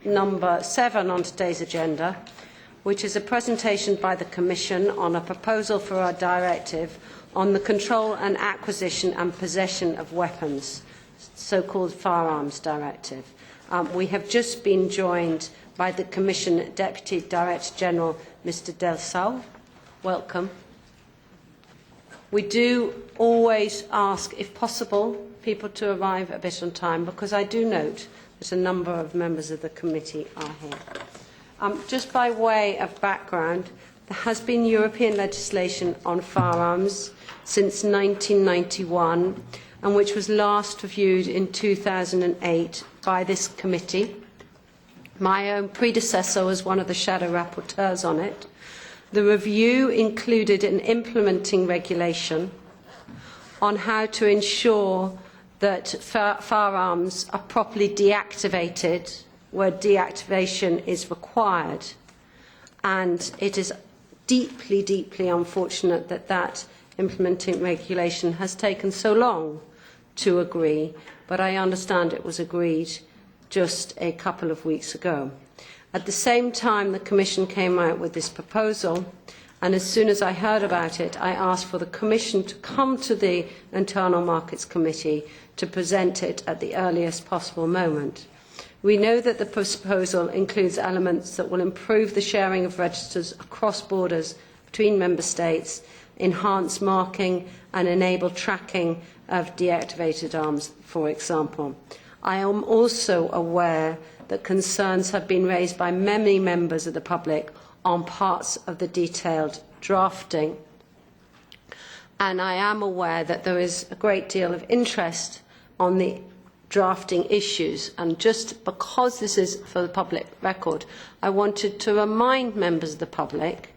Number 7 on today's agenda, which is a presentation by the Commission on a proposal for a directive on the control and acquisition and possession of weapons, so-called Firearms Directive. We have just been joined by the Commission Deputy Director General, Mr. Del Sal. Welcome. We do always ask, if possible, people to arrive a bit on time, because I do note that a number of members of the committee are here. Just by way of background, there has been European legislation on firearms since 1991, and which was last reviewed in 2008 by this committee. My own predecessor was one of the shadow rapporteurs on it. The review included an implementing regulation on how to ensure that firearms are properly deactivated where deactivation is required. And it is deeply, deeply unfortunate that that implementing regulation has taken so long to agree, but I understand it was agreed just a couple of weeks ago. At the same time, the Commission came out with this proposal, and as soon as I heard about it, I asked for the Commission to come to the Internal Markets Committee to present it at the earliest possible moment. We know that the proposal includes elements that will improve the sharing of registers across borders between Member States, enhance marking and enable tracking of deactivated arms, for example. I am also aware that concerns have been raised by many members of the public on parts of the detailed drafting. And I am aware that there is a great deal of interest on the drafting issues. And just because this is for the public record, I wanted to remind members of the public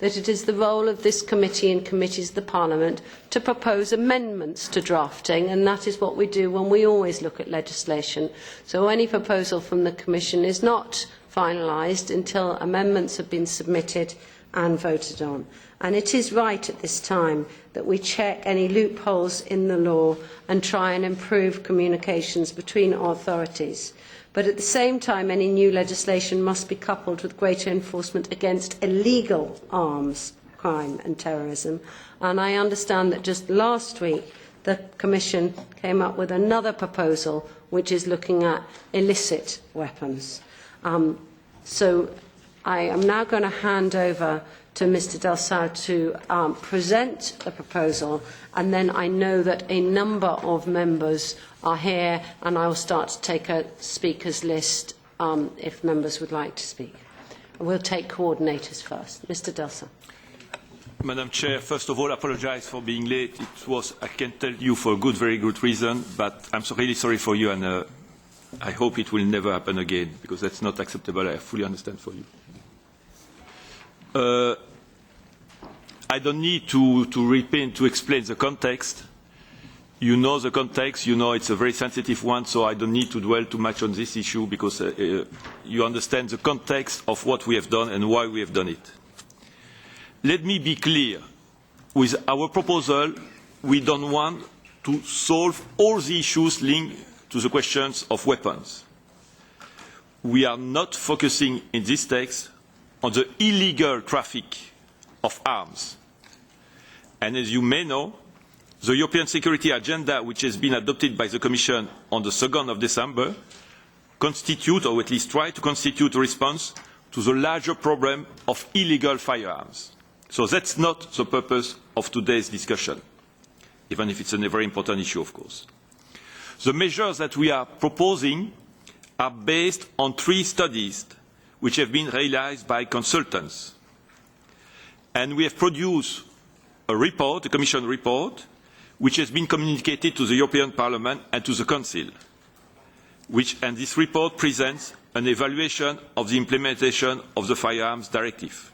that it is the role of this committee and committees of the Parliament to propose amendments to drafting, and that is what we do when we always look at legislation. So any proposal from the Commission is not finalised until amendments have been submitted and voted on. And it is right at this time that we check any loopholes in the law and try and improve communications between authorities. But at the same time, any new legislation must be coupled with greater enforcement against illegal arms, crime and terrorism. And I understand that just last week the Commission came up with another proposal which is looking at illicit weapons. So I am now going to hand over to Mr. Del Sal to present the proposal, and then I know that a number of members are here, and I will start to take a speakers list if members would like to speak. We'll take coordinators first. Mr. Del Sal. Madam Chair, first of all, I apologize for being late. It was, I can tell you, for a good, very good reason, but I'm really sorry for you, and I hope it will never happen again, because that's not acceptable. I fully understand for you. I don't need to repeat, to explain the context. You know the context, you know it's a very sensitive one, so I don't need to dwell too much on this issue, because you understand the context of what we have done and why we have done it. Let me be clear. With our proposal, we don't want to solve all the issues linked to the questions of weapons. We are not focusing in this text on the illegal traffic of arms. And as you may know, the European Security Agenda, which has been adopted by the Commission on the 2nd of December, constitute, or at least try to constitute, a response to the larger problem of illegal firearms. So that's not the purpose of today's discussion, even if it's a very important issue, of course. The measures that we are proposing are based on 3 studies which have been realized by consultants. And we have produced a report, a Commission report, which has been communicated to the European Parliament and to the Council. And this report presents an evaluation of the implementation of the Firearms Directive.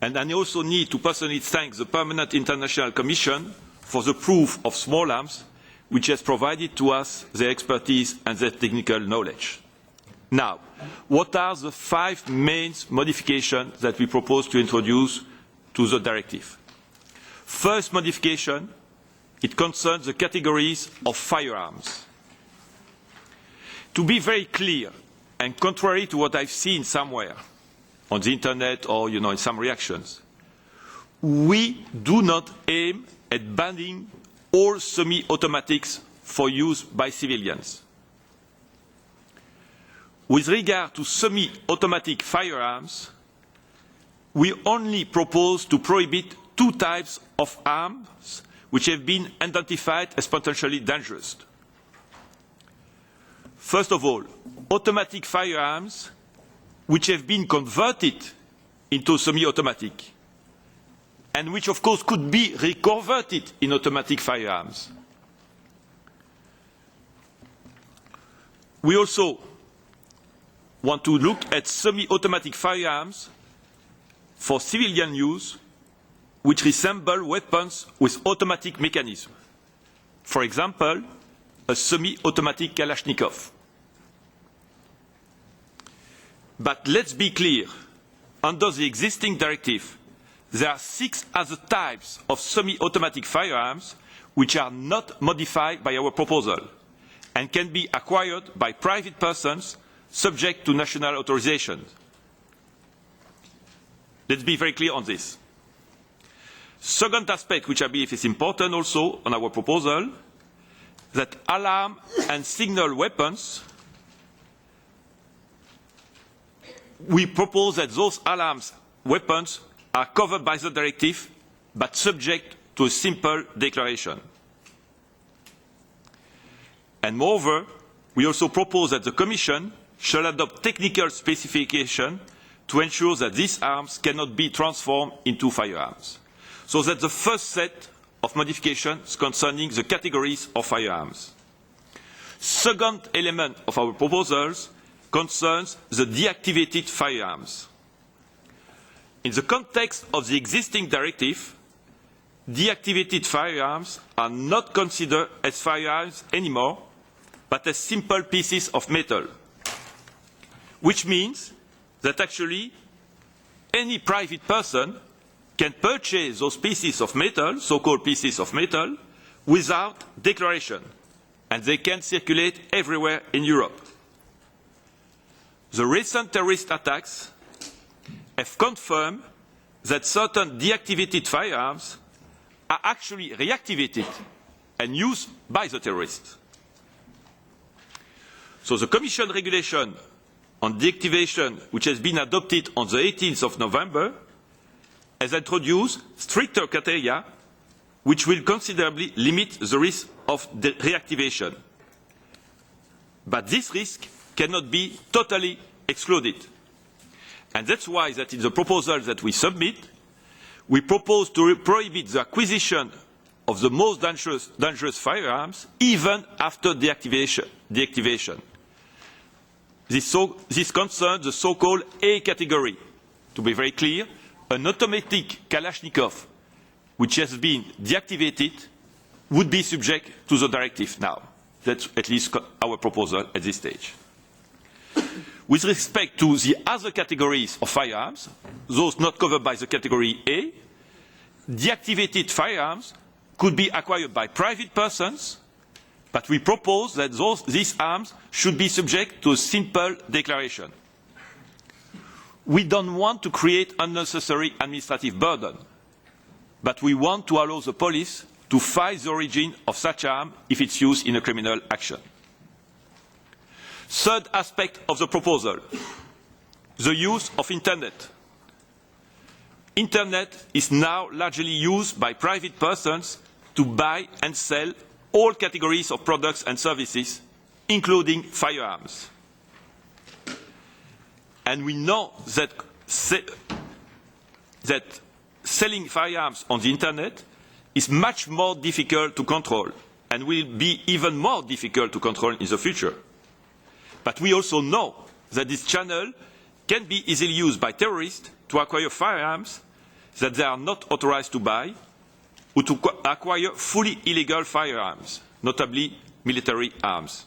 And I also need to personally thank the Permanent International Commission for the proof of small arms, which has provided to us their expertise and their technical knowledge. Now, what are the 5 main modifications that we propose to introduce to the directive? First modification, it concerns the categories of firearms. To be very clear, and contrary to what I've seen somewhere on the internet or in some reactions, we do not aim at banning all semi-automatics for use by civilians. With regard to semi-automatic firearms, we only propose to prohibit two types of arms which have been identified as potentially dangerous. First of all, automatic firearms which have been converted into semi-automatic and which of course could be reconverted in automatic firearms. We also want to look at semi-automatic firearms for civilian use which resemble weapons with automatic mechanism. For example, a semi-automatic Kalashnikov. But let's be clear, under the existing directive, there are 6 other types of semi-automatic firearms which are not modified by our proposal and can be acquired by private persons subject to national authorization. Let's be very clear on this. Second aspect, which I believe is important also on our proposal, that alarm and signal weapons, we propose that those alarms weapons are covered by the directive, but subject to a simple declaration. And moreover, we also propose that the Commission shall adopt technical specification to ensure that these arms cannot be transformed into firearms. So that's the first set of modifications concerning the categories of firearms. Second element of our proposals concerns the deactivated firearms. In the context of the existing directive, deactivated firearms are not considered as firearms anymore, but as simple pieces of metal, which means that actually any private person can purchase those pieces of metal, so-called pieces of metal, without declaration, and they can circulate everywhere in Europe. The recent terrorist attacks have confirmed that certain deactivated firearms are actually reactivated and used by the terrorists. So the Commission regulation on deactivation, which has been adopted on the 18th of November, has introduced stricter criteria which will considerably limit the risk of reactivation. But this risk cannot be totally excluded. And that's why that in the proposal that we submit, we propose to prohibit the acquisition of the most dangerous firearms even after deactivation. This concerns the so-called A category. To be very clear, an automatic Kalashnikov, which has been deactivated, would be subject to the directive now. That's at least our proposal at this stage. With respect to the other categories of firearms, those not covered by the category A, deactivated firearms could be acquired by private persons, but we propose that these arms should be subject to a simple declaration. We don't want to create unnecessary administrative burden, but we want to allow the police to find the origin of such arm if it's used in a criminal action. Third aspect of the proposal, the use of Internet. Internet is now largely used by private persons to buy and sell all categories of products and services, including firearms. And we know that selling firearms on the Internet is much more difficult to control and will be even more difficult to control in the future. But we also know that this channel can be easily used by terrorists to acquire firearms that they are not authorized to buy, or to acquire fully illegal firearms, notably military arms.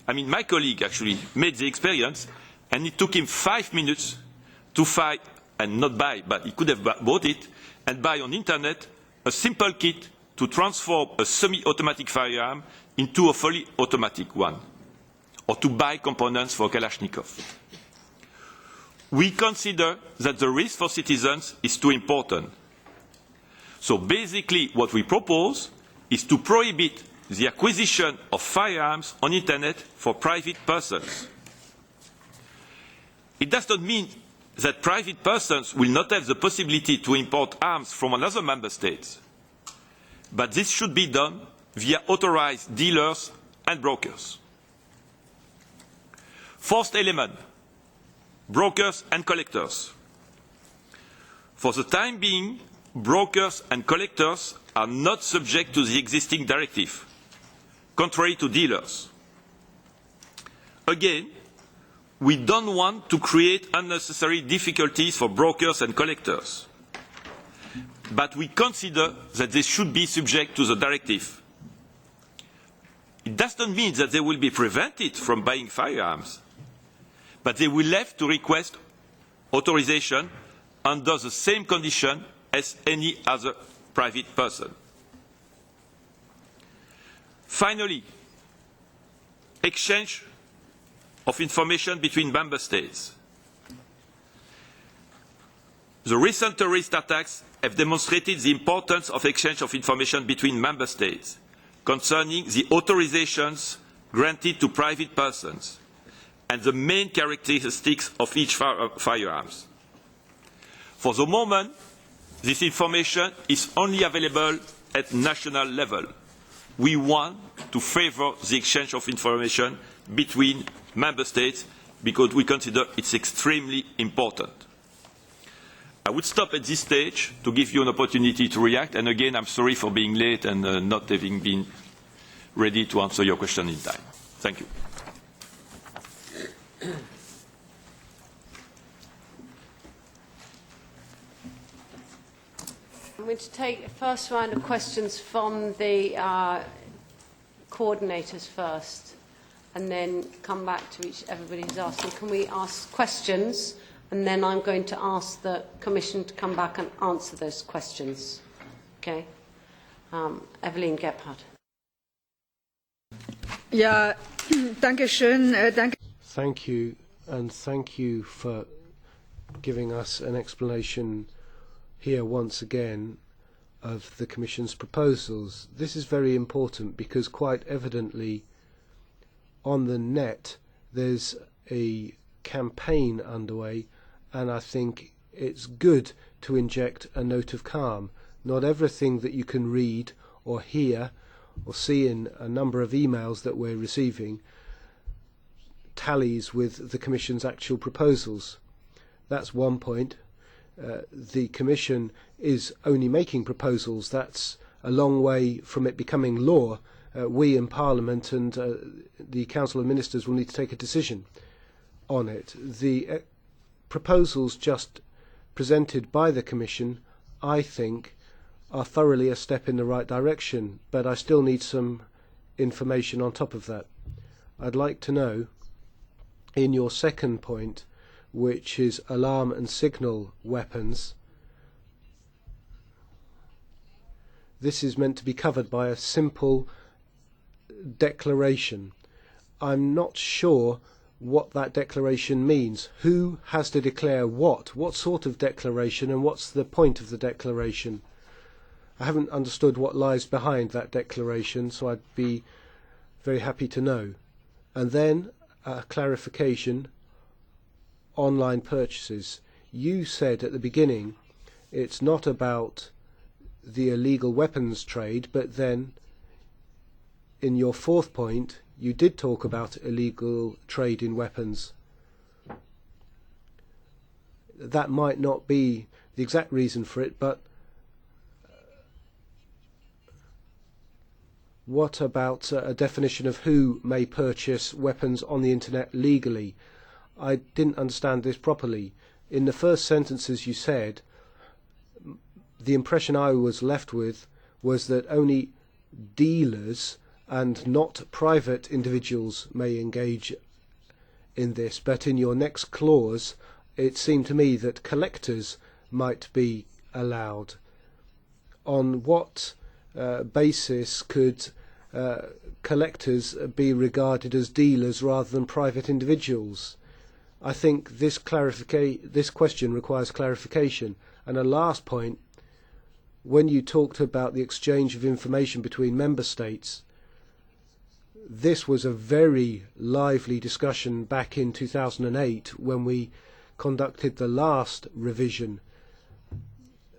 I mean, my colleague actually made the experience, and it took him 5 minutes to find, and not buy, but he could have bought it, and buy on Internet a simple kit to transform a semi-automatic firearm into a fully automatic one. or to buy components for Kalashnikov. We consider that the risk for citizens is too important. So basically what we propose is to prohibit the acquisition of firearms on internet for private persons. It does not mean that private persons will not have the possibility to import arms from another member state, but this should be done via authorized dealers and brokers. Fourth element, brokers and collectors. For the time being, brokers and collectors are not subject to the existing directive, contrary to dealers. Again, we don't want to create unnecessary difficulties for brokers and collectors, but we consider that they should be subject to the directive. It does not mean that they will be prevented from buying firearms, but they will have to request authorization under the same condition as any other private person. Finally, exchange of information between member states. The recent terrorist attacks have demonstrated the importance of exchange of information between member states concerning the authorizations granted to private persons and the main characteristics of each firearms. For the moment, this information is only available at national level. We want to favour the exchange of information between member states because we consider it's extremely important. I would stop at this stage to give you an opportunity to react, and again I'm sorry for being late and not having been ready to answer your question in time. Thank you. I'm going to take a first round of questions from the coordinators first, and then come back to everybody who's asking. Can we ask questions, and then I'm going to ask the Commission to come back and answer those questions. Okay? Evelyn Gebhardt. Ja, danke schön. Danke. Thank you, and thank you for giving us an explanation here once again of the Commission's proposals. This is very important because quite evidently on the net there's a campaign underway, and I think it's good to inject a note of calm. Not everything that you can read or hear or see in a number of emails that we're receiving tallies with the Commission's actual proposals. That's one point. The Commission is only making proposals. That's a long way from it becoming law. We in Parliament and the Council of Ministers will need to take a decision on it. The proposals just presented by the Commission, I think, are thoroughly a step in the right direction, but I still need some information on top of that. I'd like to know, in your second point, which is alarm and signal weapons, this is meant to be covered by a simple declaration. I'm not sure what that declaration means. Who has to declare what? What sort of declaration, and what's the point of the declaration? I haven't understood what lies behind that declaration, so I'd be very happy to know. And then a clarification, online purchases. You said at the beginning it's not about the illegal weapons trade, but then in your fourth point you did talk about illegal trade in weapons. That might not be the exact reason for it, but what about a definition of who may purchase weapons on the internet legally? I didn't understand this properly. In the first sentences you said, the impression I was left with was that only dealers and not private individuals may engage in this, but in your next clause it seemed to me that collectors might be allowed. On what basis could collectors be regarded as dealers rather than private individuals? I think this question requires clarification. And a last point, when you talked about the exchange of information between member states, this was a very lively discussion back in 2008 when we conducted the last revision.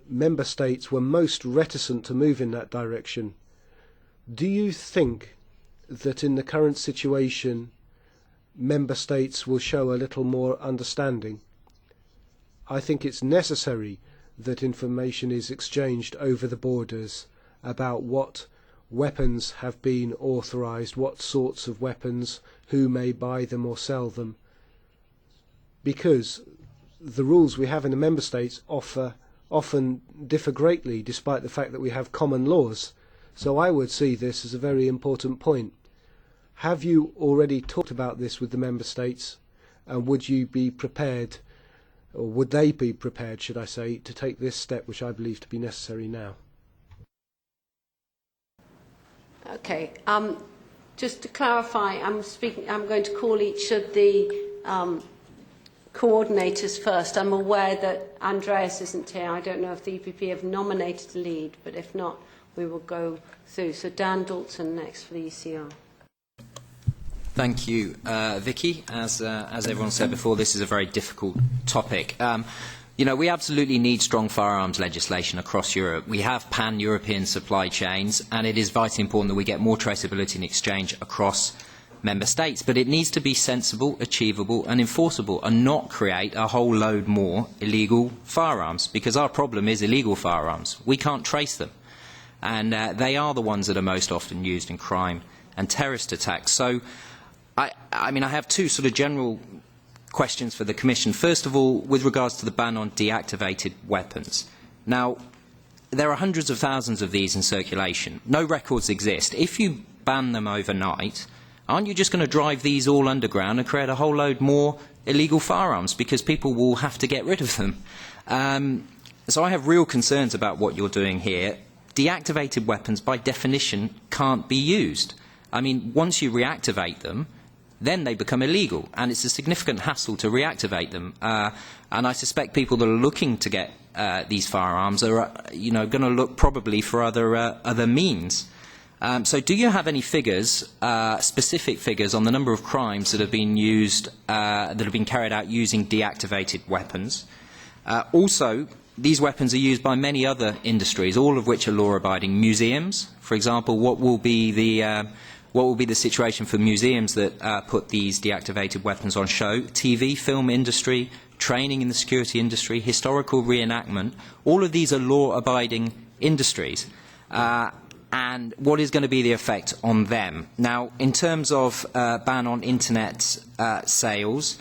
Member states were most reticent to move in that direction. Do you think that in the current situation member states will show a little more understanding? I think it's necessary that information is exchanged over the borders about what weapons have been authorised, what sorts of weapons, who may buy them or sell them, because the rules we have in the member states often differ greatly despite the fact that we have common laws. So I would see this as a very important point. Have you already talked about this with the member states, and would you be prepared, or would they be prepared, should I say, to take this step which I believe to be necessary now? Okay. Just to clarify, I'm going to call each of the coordinators first. I'm aware that Andreas isn't here. I don't know if the EPP have nominated a lead, but if not, we will go through. So Dan Dalton next for the ECR. Thank you, Vicky. As everyone said before, this is a very difficult topic. We absolutely need strong firearms legislation across Europe. We have pan-European supply chains, and it is vitally important that we get more traceability and exchange across member states. But it needs to be sensible, achievable and enforceable, and not create a whole load more illegal firearms, because our problem is illegal firearms. We can't trace them, and they are the ones that are most often used in crime and terrorist attacks. So, I have two sort of general questions for the Commission. First of all, with regards to the ban on deactivated weapons. Now, there are hundreds of thousands of these in circulation. No records exist. If you ban them overnight, aren't you just going to drive these all underground and create a whole load more illegal firearms, because people will have to get rid of them? So I have real concerns about what you're doing here. Deactivated weapons, by definition, can't be used. Once you reactivate them, then they become illegal, and it's a significant hassle to reactivate them. And I suspect people that are looking to get these firearms are, going to look probably for other means. So, do you have any figures, specific figures, on the number of crimes that have been used, that have been carried out using deactivated weapons? Also, these weapons are used by many other industries, all of which are law-abiding. Museums, for example, what will be the situation for museums that put these deactivated weapons on show? TV, film industry, training in the security industry, historical reenactment, all of these are law-abiding industries. And what is going to be the effect on them? Now, in terms of ban on internet sales,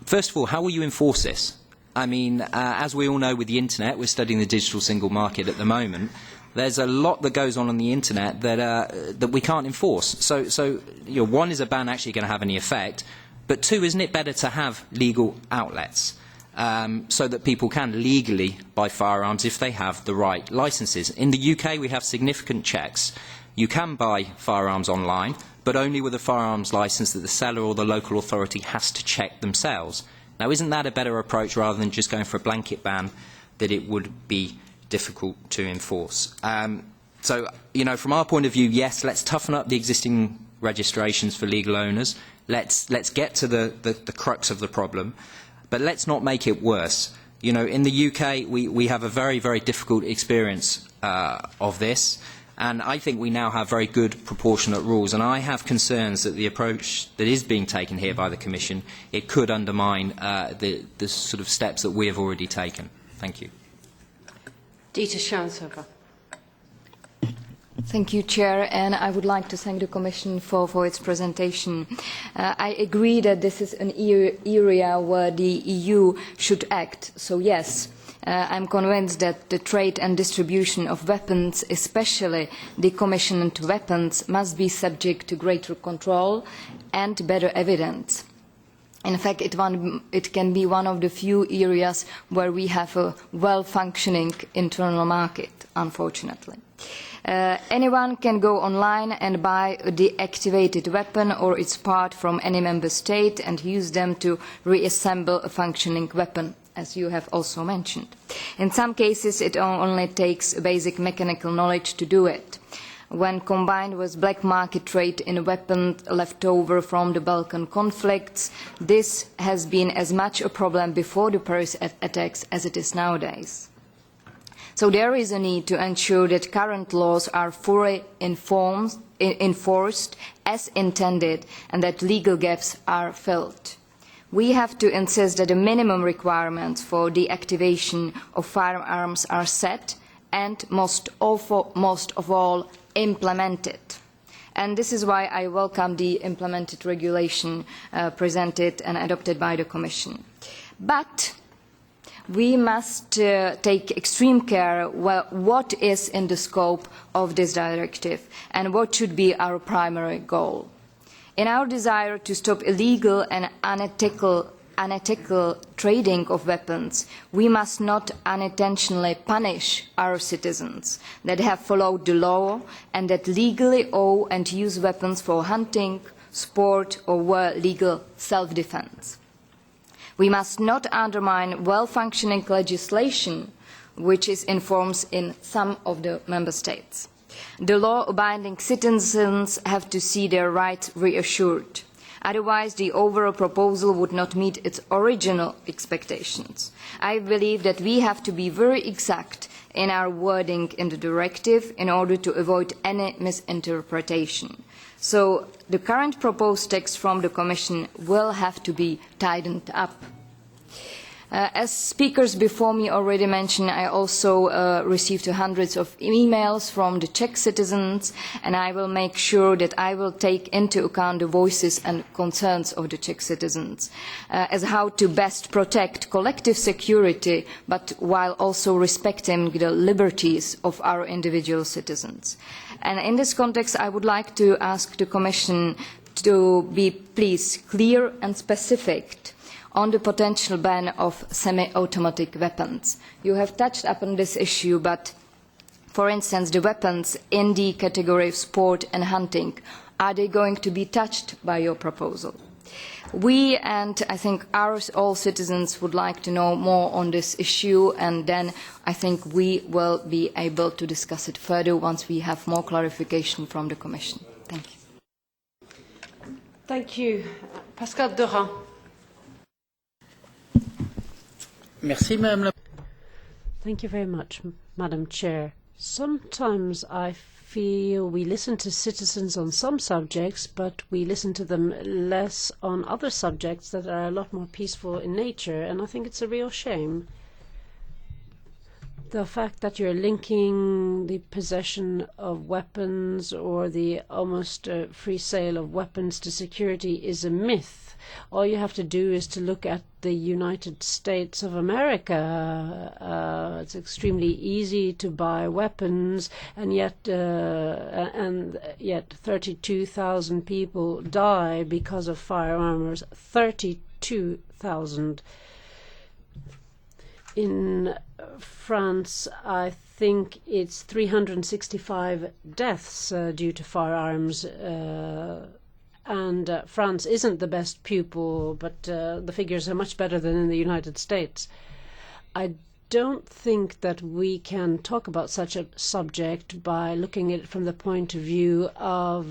first of all, how will you enforce this? As we all know with the internet, we're studying the digital single market at the moment. There's a lot that goes on the internet that we can't enforce. So one, is a ban actually going to have any effect? But two, isn't it better to have legal outlets so that people can legally buy firearms if they have the right licences? In the UK, we have significant checks. You can buy firearms online, but only with a firearms licence that the seller or the local authority has to check themselves. Now, isn't that a better approach rather than just going for a blanket ban that it would be difficult to enforce? So, from our point of view, yes, let's toughen up the existing registrations for legal owners. Let's get to the crux of the problem, but let's not make it worse. In the UK, we have a very, very difficult experience of this, and I think we now have very good proportionate rules, and I have concerns that the approach that is being taken here by the Commission, it could undermine the sort of steps that we have already taken. Thank you. Dieter Schoenberger. Thank you, Chair, and I would like to thank the Commission for its presentation. I agree that this is an area where the EU should act, so yes, I'm convinced that the trade and distribution of weapons, especially the commissioned weapons, must be subject to greater control and better evidence. In fact, it can be one of the few areas where we have a well-functioning internal market, unfortunately. Anyone can go online and buy a deactivated weapon or its part from any member state and use them to reassemble a functioning weapon, as you have also mentioned. In some cases, it only takes basic mechanical knowledge to do it. When combined with black market trade in weapons left over from the Balkan conflicts, this has been as much a problem before the Paris attacks as it is nowadays. So there is a need to ensure that current laws are fully enforced as intended and that legal gaps are filled. We have to insist that the minimum requirements for deactivation of firearms are set and most of all implemented. And this is why I welcome the implemented regulation presented and adopted by the Commission. But we must take extreme care what is in the scope of this directive and what should be our primary goal. In our desire to stop illegal and unethical trading of weapons, we must not unintentionally punish our citizens that have followed the law and that legally own and use weapons for hunting, sport or legal self-defense. We must not undermine well-functioning legislation which is in force in some of the member states. The law-abiding citizens have to see their rights reassured. Otherwise, the overall proposal would not meet its original expectations. I believe that we have to be very exact in our wording in the directive in order to avoid any misinterpretation. So the current proposed text from the Commission will have to be tightened up. As speakers before me already mentioned, I also received hundreds of emails from the Czech citizens, and I will make sure that I will take into account the voices and concerns of the Czech citizens as how to best protect collective security, but while also respecting the liberties of our individual citizens. And in this context, I would like to ask the Commission to be, please, clear and specific on the potential ban of semi-automatic weapons. You have touched upon this issue, but for instance, the weapons in the category of sport and hunting, are they going to be touched by your proposal? We, and I think all citizens, would like to know more on this issue, and then I think we will be able to discuss it further once we have more clarification from the Commission. Thank you. Thank you. Pascal Durand. Merci, Madame la... Thank you very much, Madam Chair. Sometimes I feel we listen to citizens on some subjects, but we listen to them less on other subjects that are a lot more peaceful in nature, and I think it's a real shame. The fact that you're linking the possession of weapons or the almost free sale of weapons to security is a myth. All you have to do is to look at the United States of America. It's extremely easy to buy weapons, and yet 32,000 people die because of firearms. 32,000. In France, I think it's 365 deaths due to firearms. And France isn't the best pupil, but the figures are much better than in the United States. I don't think that we can talk about such a subject by looking at it from the point of view of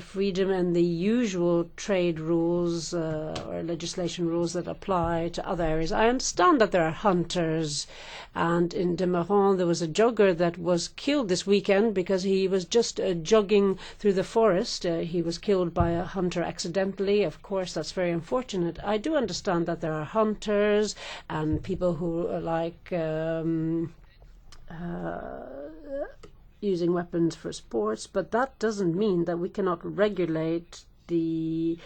freedom and the usual trade rules or legislation rules that apply to other areas. I understand that there are hunters, and in Demeron there was a jogger that was killed this weekend because he was just jogging through the forest. He was killed by a hunter accidentally. Of course, that's very unfortunate. I do understand that there are hunters and people who like using weapons for sports, but that doesn't mean that we cannot regulate the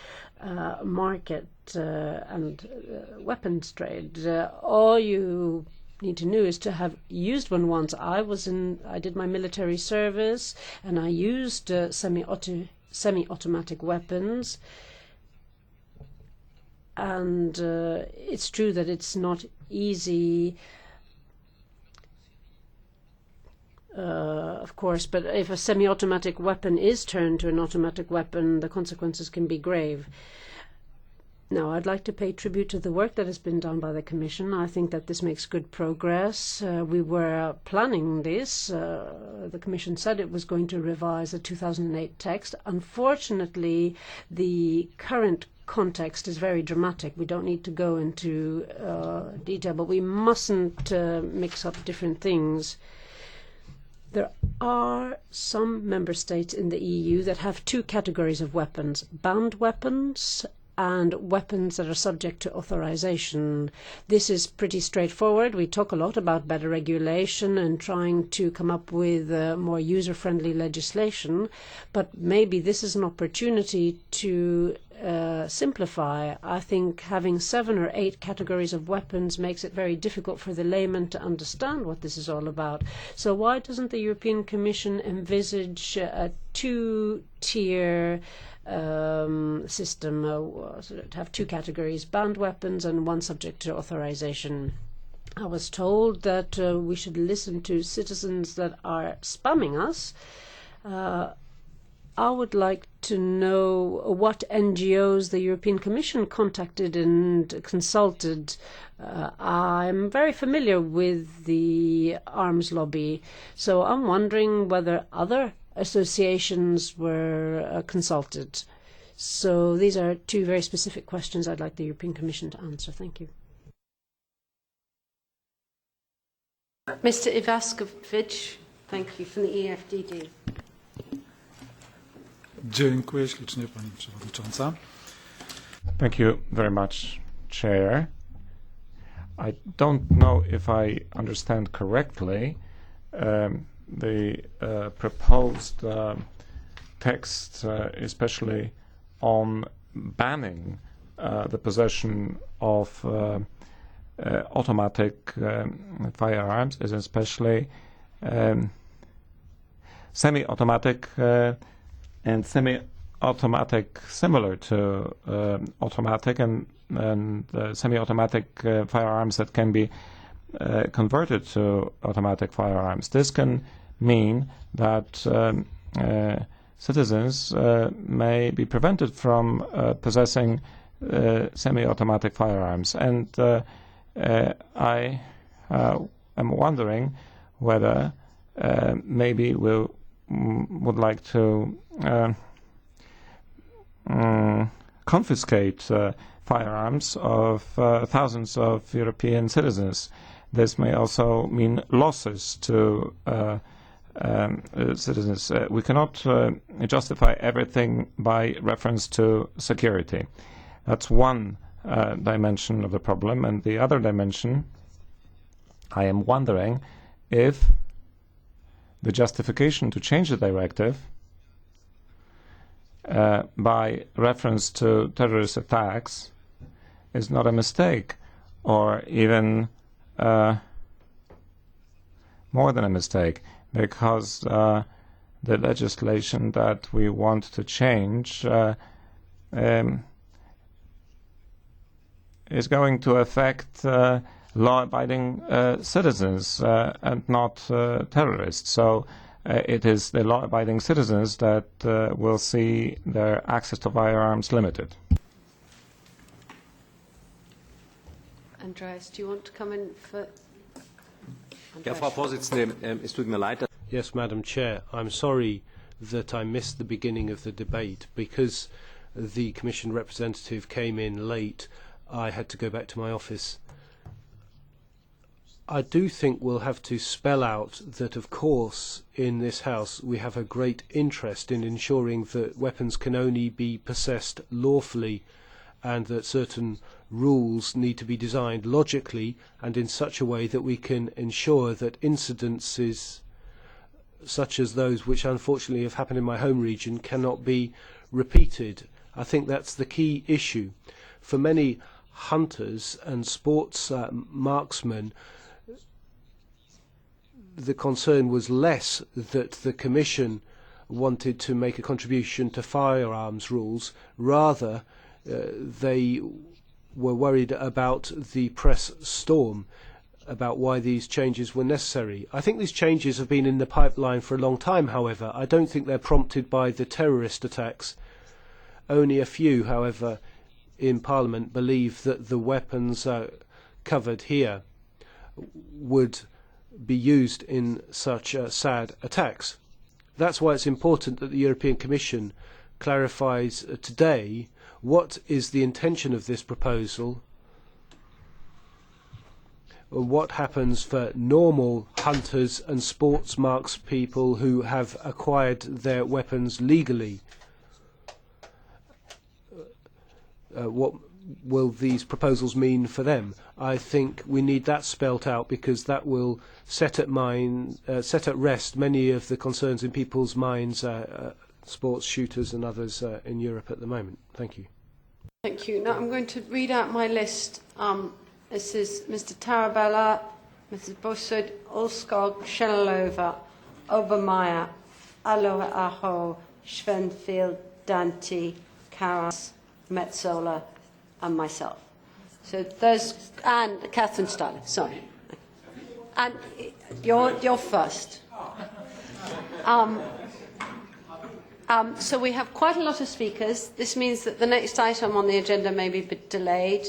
market and weapons trade. All you need to know is to have used one once. I did my military service and I used semi-automatic weapons. And it's true that it's not easy of course, but if a semi-automatic weapon is turned to an automatic weapon, the consequences can be grave. Now, I'd like to pay tribute to the work that has been done by the Commission. I think that this makes good progress. We were planning this. The Commission said it was going to revise the 2008 text. Unfortunately, the current context is very dramatic. We don't need to go into detail, but we mustn't mix up different things. There are some member states in the EU that have two categories of weapons: banned weapons and weapons that are subject to authorization. This is pretty straightforward. We talk a lot about better regulation and trying to come up with more user-friendly legislation, but maybe this is an opportunity to simplify. I think having 7 or 8 categories of weapons makes it very difficult for the layman to understand what this is all about. So why doesn't the European Commission envisage a two-tier system, so to have 2 categories, banned weapons and one subject to authorization? I was told that we should listen to citizens that are spamming us. I would like to know what NGOs the European Commission contacted and consulted. I'm very familiar with the arms lobby, so I'm wondering whether other associations were consulted. So these are 2 very specific questions I'd like the European Commission to answer. Thank you. Mr. Ivaskovic, thank you, from the EFDD. Dziękuję ślicznie, Pani Przewodnicząca. Thank you very much, Chair. I don't know if I understand correctly the proposed text, especially on banning the possession of automatic firearms, is especially semi-automatic and semi-automatic similar to automatic, and semi-automatic firearms that can be converted to automatic firearms. This can mean that citizens may be prevented from possessing semi-automatic firearms. And I am wondering whether maybe we would like to confiscate firearms of thousands of European citizens. This may also mean losses to citizens. We cannot justify everything by reference to security. That's one dimension of the problem. And the other dimension, I am wondering if the justification to change the directive by reference to terrorist attacks is not a mistake, or even more than a mistake, because the legislation that we want to change is going to affect law-abiding citizens and not terrorists. So it is the law-abiding citizens that will see their access to firearms limited. Andreas, do you want to come in for... Ja, Frau Vorsitzende, es tut mir leid. Yes, Madam Chair. I'm sorry that I missed the beginning of the debate. Because the Commission representative came in late, I had to go back to my office. I do think we'll have to spell out that, of course, in this House we have a great interest in ensuring that weapons can only be possessed lawfully, and that certain rules need to be designed logically and in such a way that we can ensure that incidences such as those which unfortunately have happened in my home region cannot be repeated. I think that's the key issue. For many hunters and sports marksmen, the concern was less that the Commission wanted to make a contribution to firearms rules, rather they were worried about the press storm. about why these changes were necessary. I think these changes have been in the pipeline for a long time, however. I don't think they're prompted by the terrorist attacks. Only a few, however, in Parliament believe that the weapons covered here would be used in such sad attacks. That's why it's important that the European Commission clarifies today what is the intention of this proposal, what happens for normal hunters and sports marks people who have acquired their weapons legally. What will these proposals mean for them? I think we need that spelt out because that will set at rest many of the concerns in people's minds, sports shooters and others in Europe at the moment. Thank you. Thank you. Now I'm going to read out my list. This is Mr. Tarabella, Mrs. Bossud, Ulskog, Shenalova, Obermeyer, Halla-aho, Schwenfield, Dante, Karas, Metzola, and myself. So there's, and Catherine Styler, sorry. And you're first. So we have quite a lot of speakers. This means that the next item on the agenda may be a bit delayed,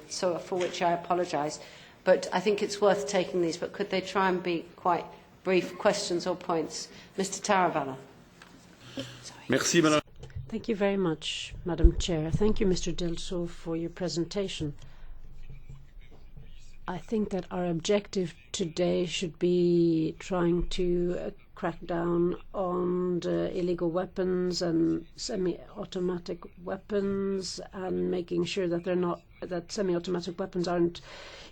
so for which I apologise. But I think it's worth taking these. But could they try and be quite brief questions or points? Mr. Tarabella. Merci, Madame. Thank you very much, Madam Chair. Thank you, Mr. Delso, for your presentation. I think that our objective today should be trying to crack down on the illegal weapons and semi-automatic weapons and making sure that that semi-automatic weapons aren't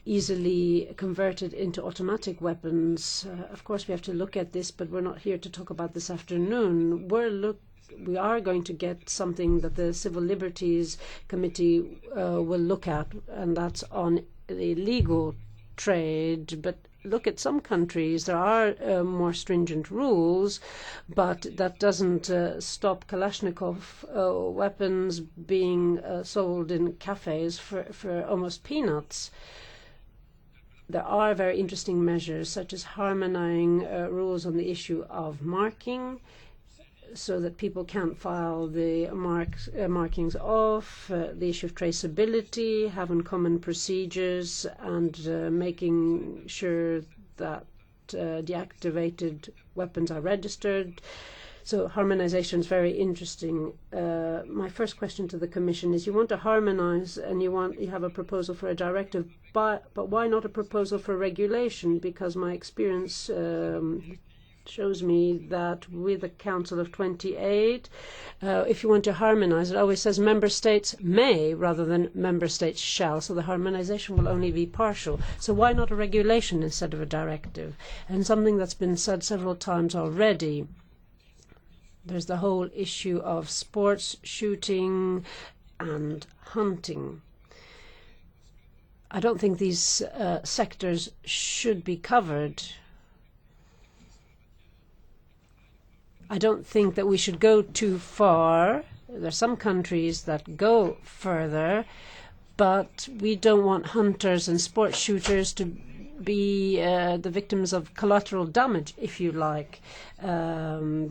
easily converted into automatic weapons. Of course, we have to look at this, but we're not here to talk about this afternoon. We are going to get something that the Civil Liberties Committee will look at, and that's on the illegal trade. But look at some countries, there are more stringent rules, but that doesn't stop Kalashnikov weapons being sold in cafes for almost peanuts. There are very interesting measures, such as harmonizing rules on the issue of marking, so that people can't file the markings off, the issue of traceability, having common procedures, and making sure that deactivated weapons are registered. So harmonization is very interesting. My first question to the Commission is: you want to harmonize, and you have a proposal for a directive, but why not a proposal for regulation? Because my experience shows me that with a Council of 28, if you want to harmonise, it always says member states may rather than member states shall, so the harmonisation will only be partial. So why not a regulation instead of a directive? And something that's been said several times already, there's the whole issue of sports shooting and hunting. I don't think these sectors should be covered. I don't think that we should go too far. There are some countries that go further, but we don't want hunters and sport shooters to be the victims of collateral damage, if you like,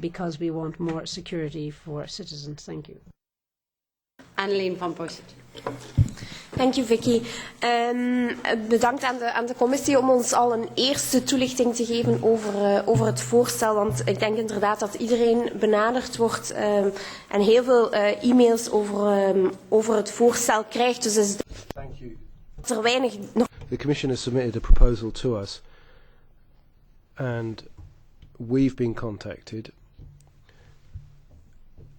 because we want more security for citizens. Thank you. Annelien van Bossut. Dank u, Vicky. Bedankt aan de commissie om ons al een eerste toelichting te geven over het voorstel. Want ik denk inderdaad dat iedereen benaderd wordt en heel veel e-mails over het voorstel krijgt. Dus is er weinig nog. The Commission has submitted a proposal to us, and we've been contacted,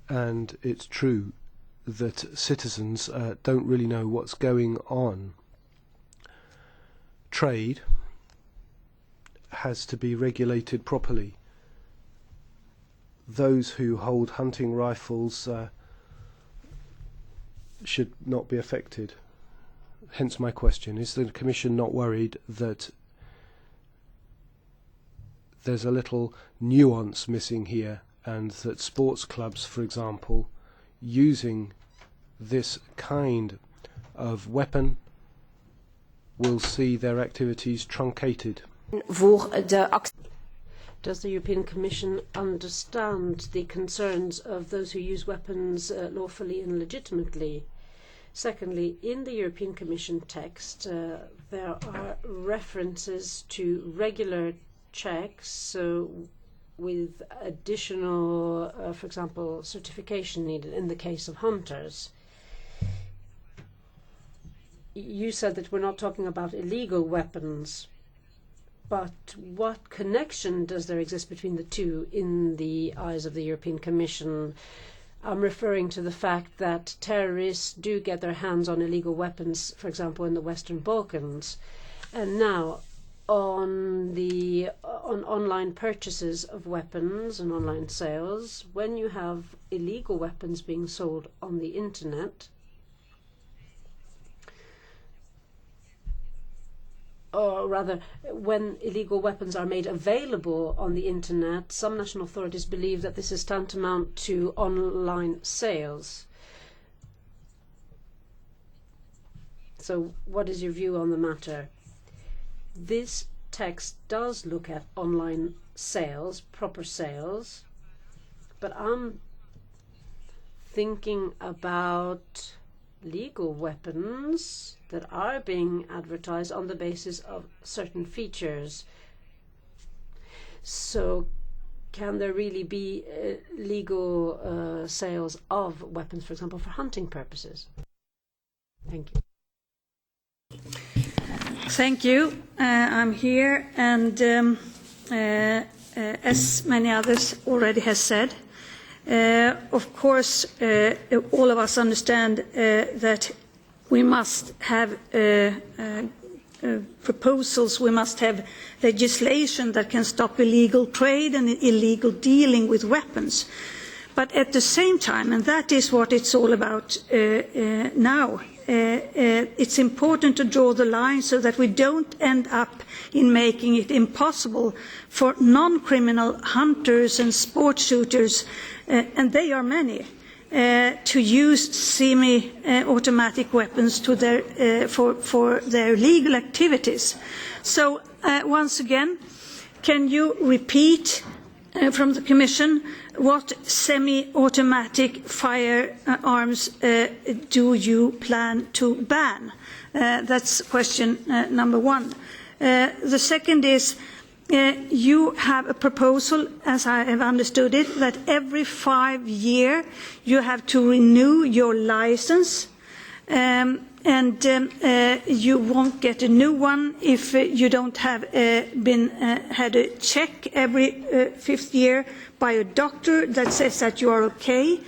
and it's true that citizens don't really know what's going on. Trade has to be regulated properly. Those who hold hunting rifles should not be affected. Hence my question, is the Commission not worried that there's a little nuance missing here, and that sports clubs, for example, using this kind of weapon will see their activities truncated. Does the European Commission understand the concerns of those who use weapons lawfully and legitimately? Secondly, in the European Commission text, there are references to regular checks with additional, for example, certification needed in the case of hunters. You said that we're not talking about illegal weapons, but what connection does there exist between the two in the eyes of the European Commission? I'm referring to the fact that terrorists do get their hands on illegal weapons, for example, in the Western Balkans. And now, on online purchases of weapons and online sales, when you have illegal weapons being sold on the internet, or rather, when illegal weapons are made available on the internet, some national authorities believe that this is tantamount to online sales. So what is your view on the matter? This text does look at online sales, proper sales, but I'm thinking about legal weapons that are being advertised on the basis of certain features. So can there really be legal sales of weapons, for example, for hunting purposes? Thank you. Thank you. I'm here, and as many others already have said, of course, all of us understand that we must have proposals, we must have legislation that can stop illegal trade and illegal dealing with weapons. But at the same time, and that is what it's all about now, it's important to draw the line so that we don't end up in making it impossible for non-criminal hunters and sport shooters, and they are many, to use semi-automatic weapons to for their legal activities. So once again, can you repeat from the Commission what semi-automatic firearms do you plan to ban? That's question number one. The second is, you have a proposal, as I have understood it, that every 5 years you have to renew your license, and you won't get a new one if you don't have had a check every 5th year by a doctor that says that you are okay.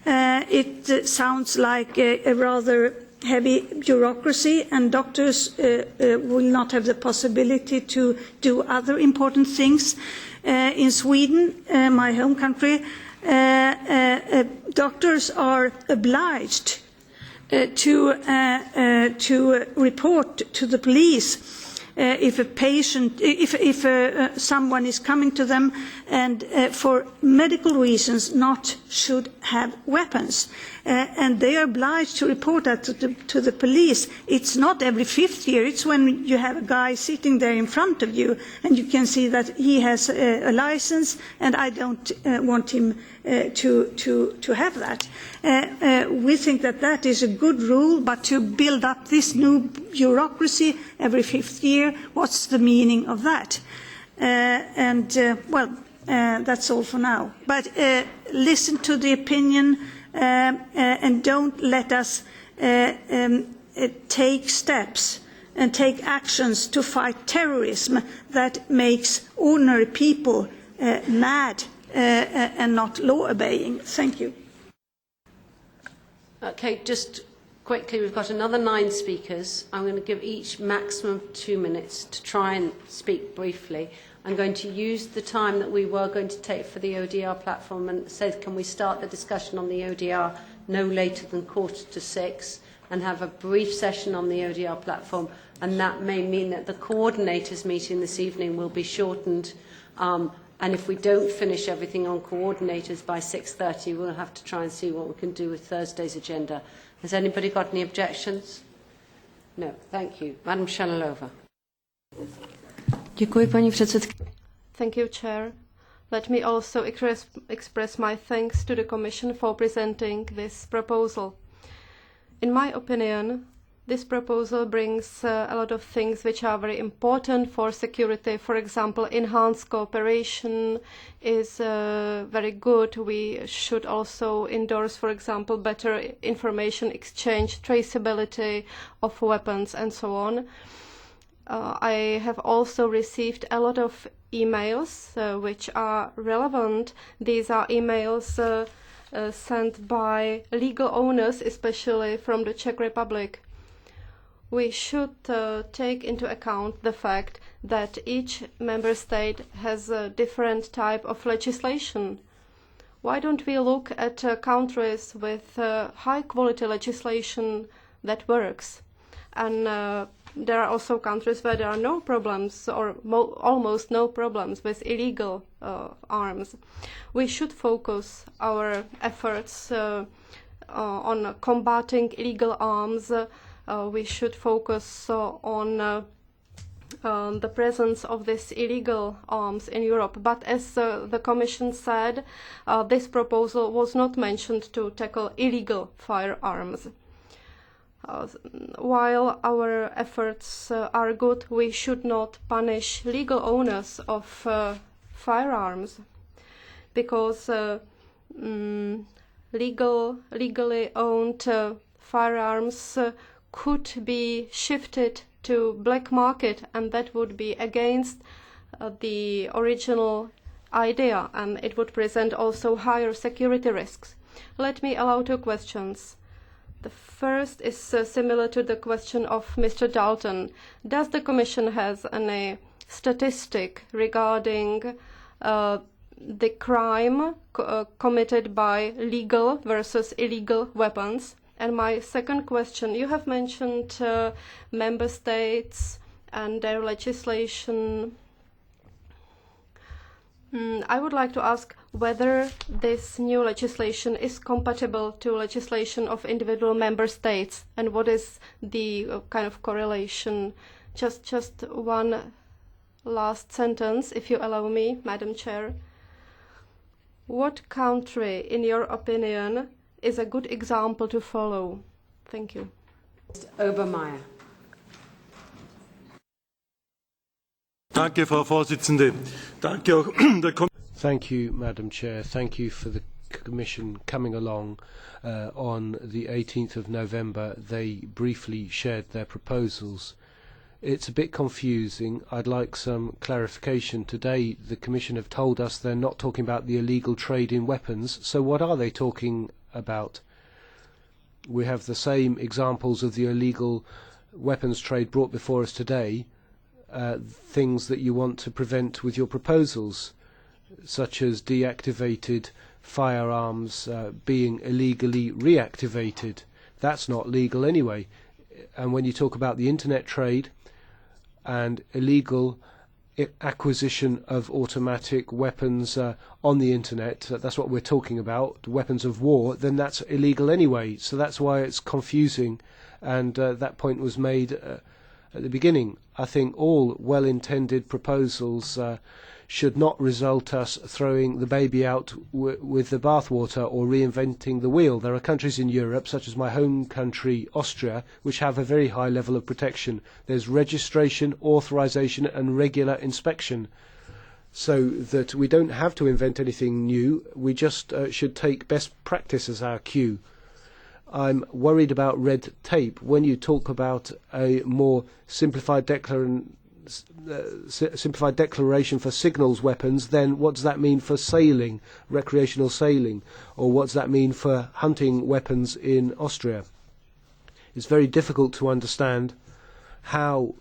It sounds like a rather heavy bureaucracy, and doctors will not have the possibility to do other important things. In Sweden, my home country, doctors are obliged to report to the police if a patient, if someone is coming to them and for medical reasons not should have weapons, and they are obliged to report that to the police. It's not every 5th year, it's when you have a guy sitting there in front of you and you can see that he has a license and I don't want him to have that. We think that that is a good rule, but to build up this new bureaucracy every 5th year, what's the meaning of that? That's all for now. But listen to the opinion and don't let us take steps and take actions to fight terrorism that makes ordinary people mad and not law-obeying. Thank you. Okay, just quickly, we've got another 9 speakers. I'm going to give each maximum 2 minutes to try and speak briefly. I'm going to use the time that we were going to take for the ODR platform and say, can we start the discussion on the ODR no later than 5:45 and have a brief session on the ODR platform, and that may mean that the coordinators meeting this evening will be shortened, and if we don't finish everything on coordinators by 6:30, we'll have to try and see what we can do with Thursday's agenda. Has anybody got any objections? No, thank you. Madam Shanalova. Děkuji, paní předsedkyně. Thank you, Chair. Let me also express my thanks to the Commission for presenting this proposal. In my opinion, this proposal brings a lot of things which are very important for security. For example, enhanced cooperation is very good. We should also endorse, for example, better information exchange, traceability of weapons, and so on. I have also received a lot of emails which are relevant. These are emails sent by legal owners, especially from the Czech Republic. We should take into account the fact that each member state has a different type of legislation. Why don't we look at countries with high quality legislation that works? And there are also countries where there are no problems or almost no problems with illegal arms. We should focus our efforts on combating illegal arms. We should focus on the presence of these illegal arms in Europe. But as the Commission said, this proposal was not mentioned to tackle illegal firearms. While our efforts are good, we should not punish legal owners of firearms, because legally owned firearms could be shifted to black market, and that would be against the original idea, and it would present also higher security risks. Let me allow two questions. The first is similar to the question of Mr. Dalton. Does the Commission have any statistic regarding the crime committed by legal versus illegal weapons? And my second question, you have mentioned member states and their legislation. I would like to ask whether this new legislation is compatible to legislation of individual member states, and what is the kind of correlation. Just one last sentence, if you allow me, Madam Chair. What country, in your opinion, is a good example to follow? Thank you. Obermeier. Danke, Frau Vorsitzende. Danke auch der Thank you, Madam Chair. Thank you for the Commission coming along. On the 18th of November, they briefly shared their proposals. It's a bit confusing. I'd like some clarification. Today, the Commission have told us they're not talking about the illegal trade in weapons. So what are they talking about? We have the same examples of the illegal weapons trade brought before us today. Things that you want to prevent with your proposals, such as deactivated firearms being illegally reactivated. That's not legal anyway. And when you talk about the internet trade and illegal acquisition of automatic weapons on the internet, that's what we're talking about, weapons of war, then that's illegal anyway. So that's why it's confusing, and that point was made at the beginning. I think all well-intended proposals should not result us throwing the baby out with the bathwater or reinventing the wheel. There are countries in Europe, such as my home country, Austria, which have a very high level of protection. There's registration, authorization and regular inspection, so that we don't have to invent anything new. We just should take best practice as our cue. I'm worried about red tape. When you talk about a more simplified declaration for signals weapons, then what does that mean for sailing, recreational sailing? Or what does that mean for hunting weapons in Austria? It's very difficult to understand how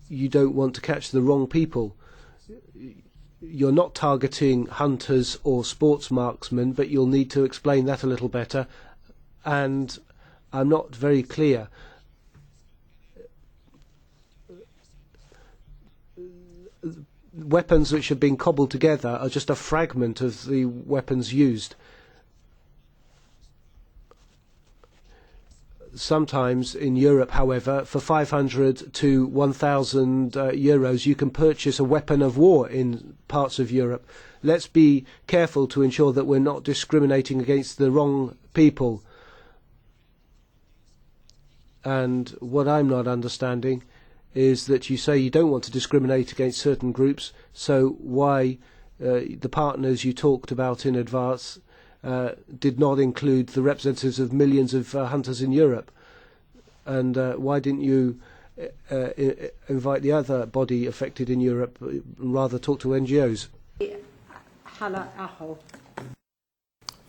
you don't want to catch the wrong people. You're not targeting hunters or sports marksmen, but you'll need to explain that a little better. And I'm not very clear. Weapons which have been cobbled together are just a fragment of the weapons used. Sometimes in Europe, however, for 500 to 1,000 euros, you can purchase a weapon of war in parts of Europe. Let's be careful to ensure that we're not discriminating against the wrong people. And what I'm not understanding is that you say you don't want to discriminate against certain groups, so why the partners you talked about in advance did not include the representatives of millions of hunters in Europe? And why didn't you invite the other body affected in Europe, rather talk to NGOs? Halla-aho.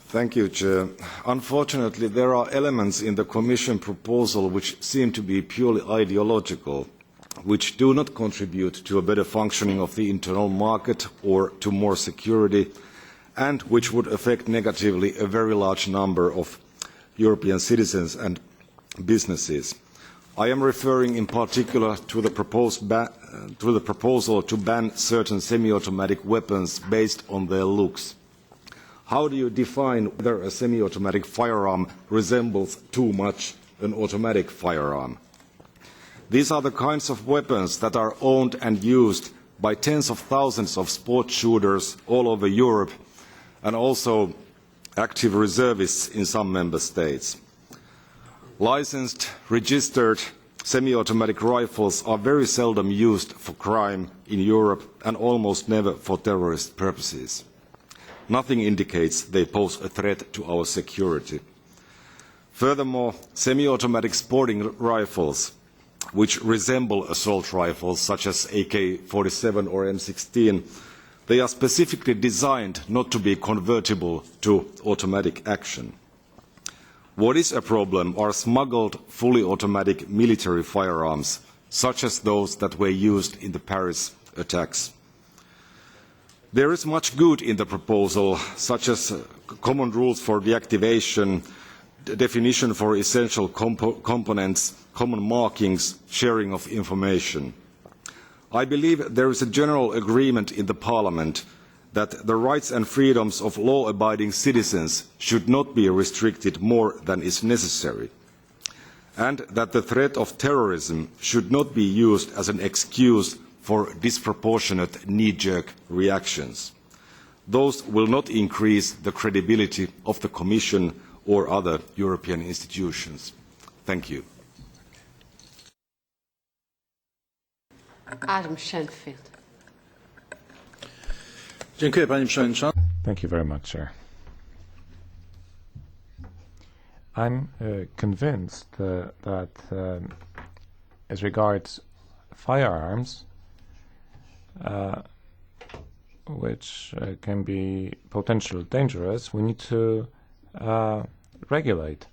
Thank you, Chair. Unfortunately, there are elements in the Commission proposal which seem to be purely ideological, which do not contribute to a better functioning of the internal market or to more security, and which would affect negatively a very large number of European citizens and businesses. I am referring in particular to the proposal to ban certain semi-automatic weapons based on their looks. How do you define whether a semi-automatic firearm resembles too much an automatic firearm? These are the kinds of weapons that are owned and used by tens of thousands of sports shooters all over Europe, and also active reservists in some member states. Licensed, registered semi-automatic rifles are very seldom used for crime in Europe and almost never for terrorist purposes. Nothing indicates they pose a threat to our security. Furthermore, semi-automatic sporting rifles, which resemble assault rifles such as AK-47 or M16, they are specifically designed not to be convertible to automatic action. What is a problem are smuggled fully automatic military firearms, such as those that were used in the Paris attacks. There is much good in the proposal, such as common rules for deactivation, definition for essential components, common markings, sharing of information. I believe there is a general agreement in the Parliament that the rights and freedoms of law-abiding citizens should not be restricted more than is necessary, and that the threat of terrorism should not be used as an excuse for disproportionate knee-jerk reactions. Those will not increase the credibility of the Commission or other European institutions. Thank you. Adam Schenfield. Dziękuję, Panie Przewodniczący. Thank you very much, Chair. I'm convinced that as regards firearms, which can be potentially dangerous, we need to regulate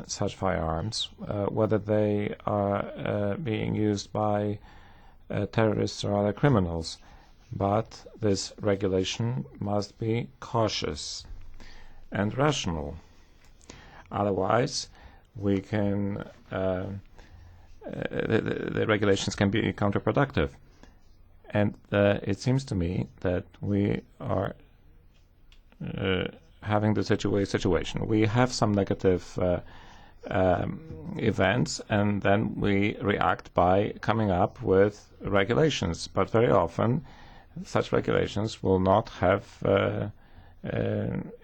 such firearms, whether they are being used by terrorists or other criminals. But this regulation must be cautious and rational. Otherwise, we can the regulations can be counterproductive. And it seems to me that we are having the situation. We have some negative events, and then we react by coming up with regulations. But very often, such regulations will not have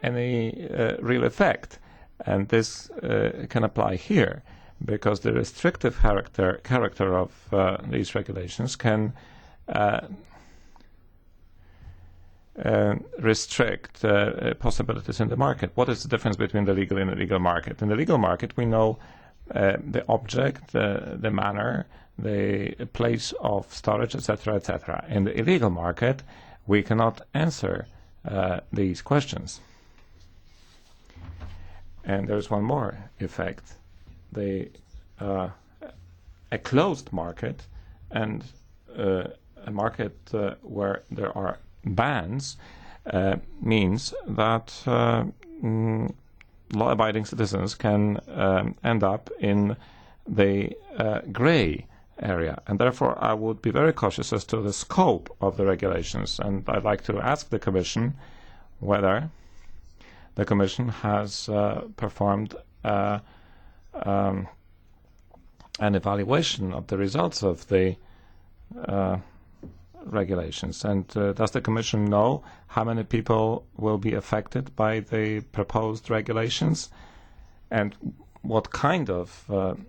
any real effect. And this can apply here, because the restrictive character of these regulations can restrict possibilities in the market. What is the difference between the legal and illegal market? In the legal market, we know the object, the manner, the place of storage, etc., etc. In the illegal market, we cannot answer these questions. And there's one more effect. A closed market and a market where there are bans means that law-abiding citizens can end up in the grey area, and therefore I would be very cautious as to the scope of the regulations, and I'd like to ask the Commission whether the Commission has performed an evaluation of the results of the regulations? And does the Commission know how many people will be affected by the proposed regulations, and what kind of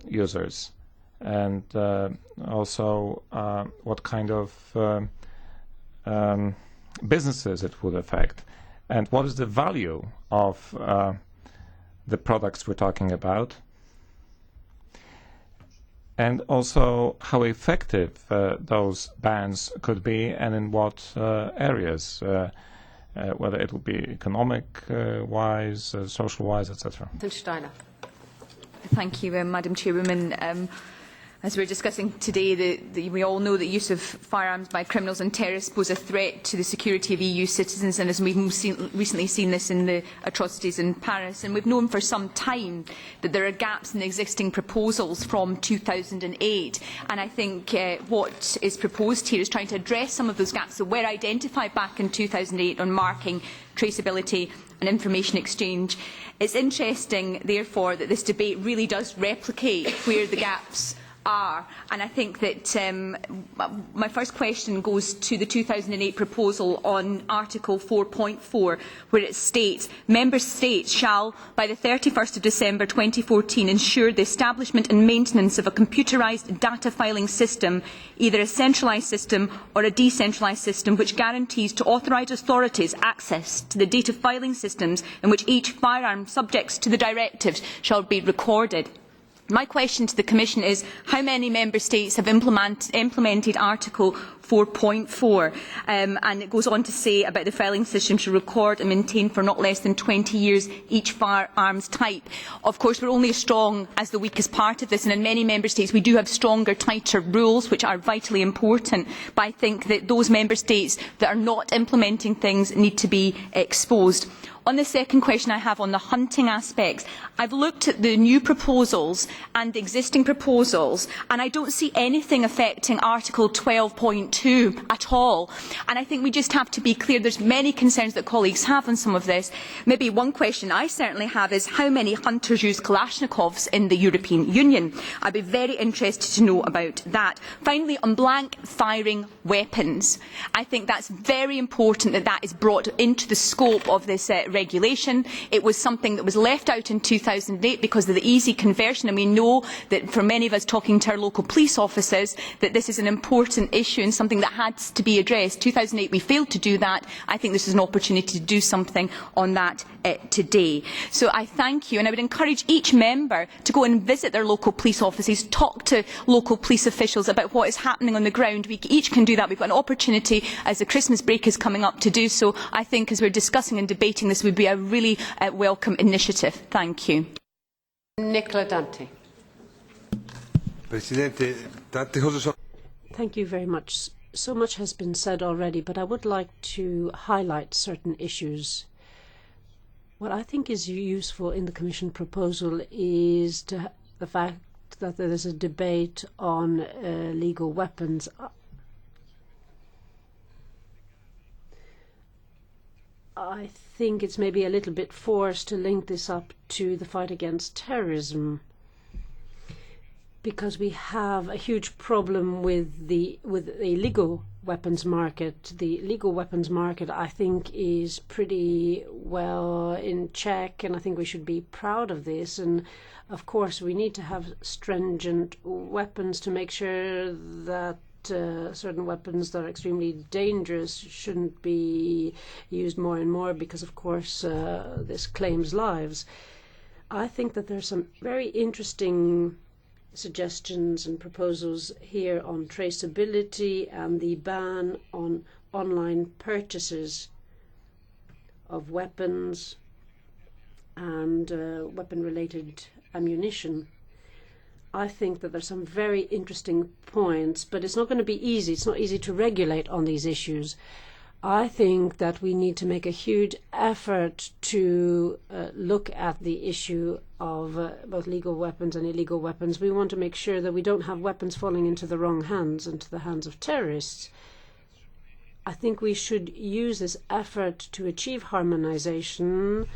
users, and also what kind of businesses it would affect, and what is the value of the products we're talking about, and also how effective those bans could be, and in what areas, whether it will be economic-wise, social-wise, etc. Steiner. Thank you, Madam Chairwoman. As we're discussing today, we all know that use of firearms by criminals and terrorists pose a threat to the security of EU citizens, and as we've recently seen this in the atrocities in Paris. And we've known for some time that there are gaps in the existing proposals from 2008. And I think what is proposed here is trying to address some of those gaps that were identified back in 2008 on marking, traceability and information exchange. It's interesting, therefore, that this debate really does replicate where the gaps are. And I think that my first question goes to the 2008 proposal on Article 4.4, where it states, Member States shall, by the 31st of December 2014, ensure the establishment and maintenance of a computerised data filing system, either a centralised system or a decentralised system, which guarantees to authorised authorities access to the data filing systems in which each firearm subject to the directives shall be recorded. My question to the Commission is how many Member States have implemented Article 4.4, and it goes on to say about the filing system should record and maintain for not less than 20 years each firearms type. Of course, we are only as strong as the weakest part of this, and in many Member States we do have stronger, tighter rules which are vitally important, but I think that those Member States that are not implementing things need to be exposed. On the second question I have on the hunting aspects, I've looked at the new proposals and the existing proposals, and I don't see anything affecting Article 12.2 at all. And I think we just have to be clear. There's many concerns that colleagues have on some of this. Maybe one question I certainly have is how many hunters use Kalashnikovs in the European Union? I'd be very interested to know about that. Finally, on blank firing weapons, I think that's very important that that is brought into the scope of this regulation. It was something that was left out in 2008 because of the easy conversion, and we know that for many of us talking to our local police officers that this is an important issue and something that has to be addressed. 2008 we failed to do that. I think this is an opportunity to do something on that today. So I thank you, and I would encourage each member to go and visit their local police offices, talk to local police officials about what is happening on the ground. We each can do that. We've got an opportunity as the Christmas break is coming up to do so. I think as we're discussing and debating this would be a really welcome initiative. Thank you. Nicola Dante. Thank you very much. So much has been said already, but I would like to highlight certain issues. What I think is useful in the Commission proposal is the fact that there is a debate on legal weapons. I think it's maybe a little bit forced to link this up to the fight against terrorism, because we have a huge problem with the illegal weapons market. The legal weapons market, I think, is pretty well in check, and I think we should be proud of this. And of course, we need to have stringent weapons to make sure that certain weapons that are extremely dangerous shouldn't be used more and more, because of course this claims lives. I think that there are some very interesting suggestions and proposals here on traceability and the ban on online purchases of weapons and weapon-related ammunition. I think that there's some very interesting points, but it's not going to be easy. It's not easy to regulate on these issues. I think that we need to make a huge effort to look at the issue of both legal weapons and illegal weapons. We want to make sure that we don't have weapons falling into the wrong hands, into the hands of terrorists. I think we should use this effort to achieve harmonization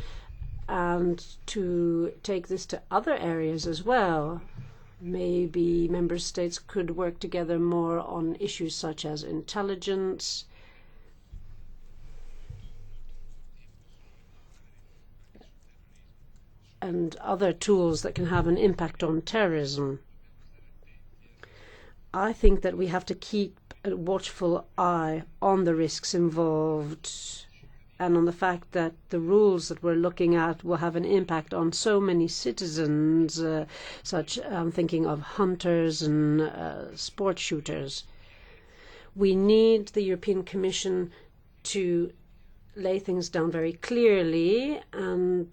and to take this to other areas as well. Maybe member states could work together more on issues such as intelligence, and other tools that can have an impact on terrorism. I think that we have to keep a watchful eye on the risks involved and on the fact that the rules that we're looking at will have an impact on so many citizens, I'm thinking of hunters and sport shooters. We need the European Commission to lay things down very clearly and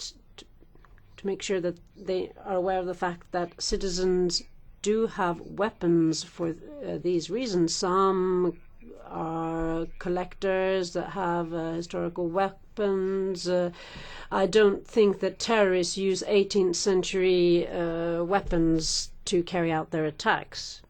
to make sure that they are aware of the fact that citizens do have weapons for these reasons. Some are collectors that have historical weapons. I don't think that terrorists use 18th century weapons to carry out their attacks.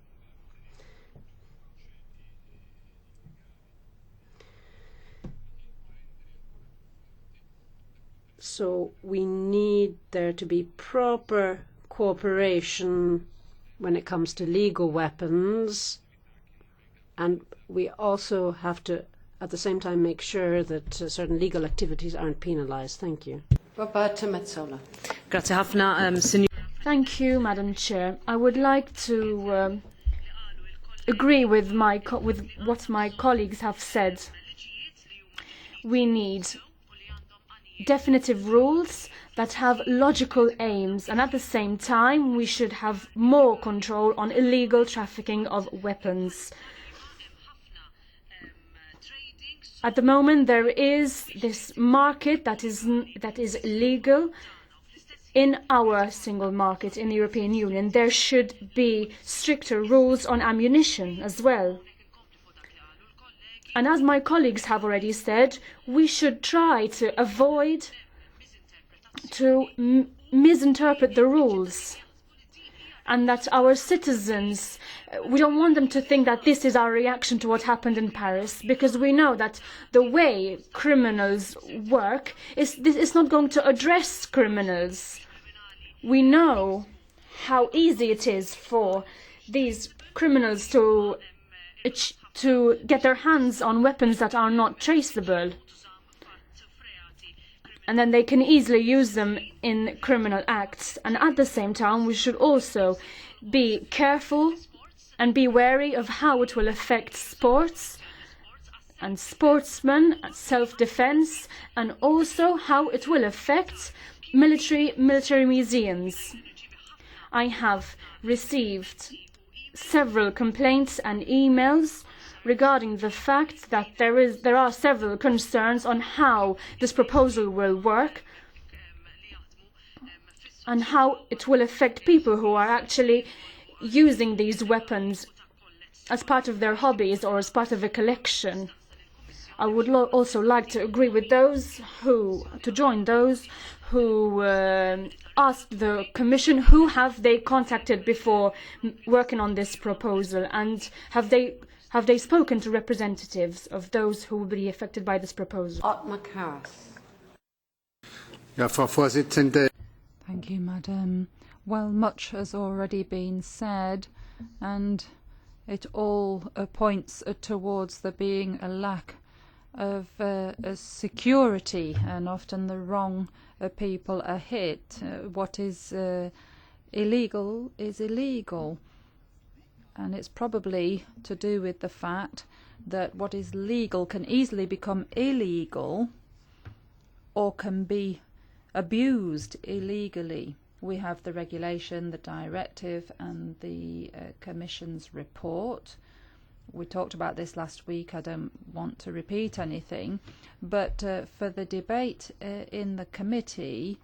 So we need there to be proper cooperation when it comes to legal weapons, and we also have to at the same time make sure that certain legal activities aren't penalized. Thank you. Roberta Metsola. Thank you, Madam Chair. I would like to agree with what my colleagues have said. We need definitive rules that have logical aims, and at the same time we should have more control on illegal trafficking of weapons. At the moment there is this market that is illegal in our single market in the European Union. There should be stricter rules on ammunition as well. And as my colleagues have already said, we should try to avoid to misinterpret the rules, and that our citizens, we don't want them to think that this is our reaction to what happened in Paris, because we know that the way criminals work is not going to address criminals. We know how easy it is for these criminals to get their hands on weapons that are not traceable, and then they can easily use them in criminal acts. And at the same time we should also be careful and be wary of how it will affect sports and sportsmen, self-defense, and also how it will affect military museums. I have received several complaints and emails regarding the fact that there are several concerns on how this proposal will work and how it will affect people who are actually using these weapons as part of their hobbies or as part of a collection. I would also like to agree with join those who asked the Commission who have they contacted before working on this proposal, and have they spoken to representatives of those who will be affected by this proposal? Thank you, Madam. Well, much has already been said, and it all points towards there being a lack of security, and often the wrong people are hit. What is illegal is illegal. And it's probably to do with the fact that what is legal can easily become illegal or can be abused illegally. We have the regulation, the directive, and the Commission's report. We talked about this last week. I don't want to repeat anything. But for the debate in the committee,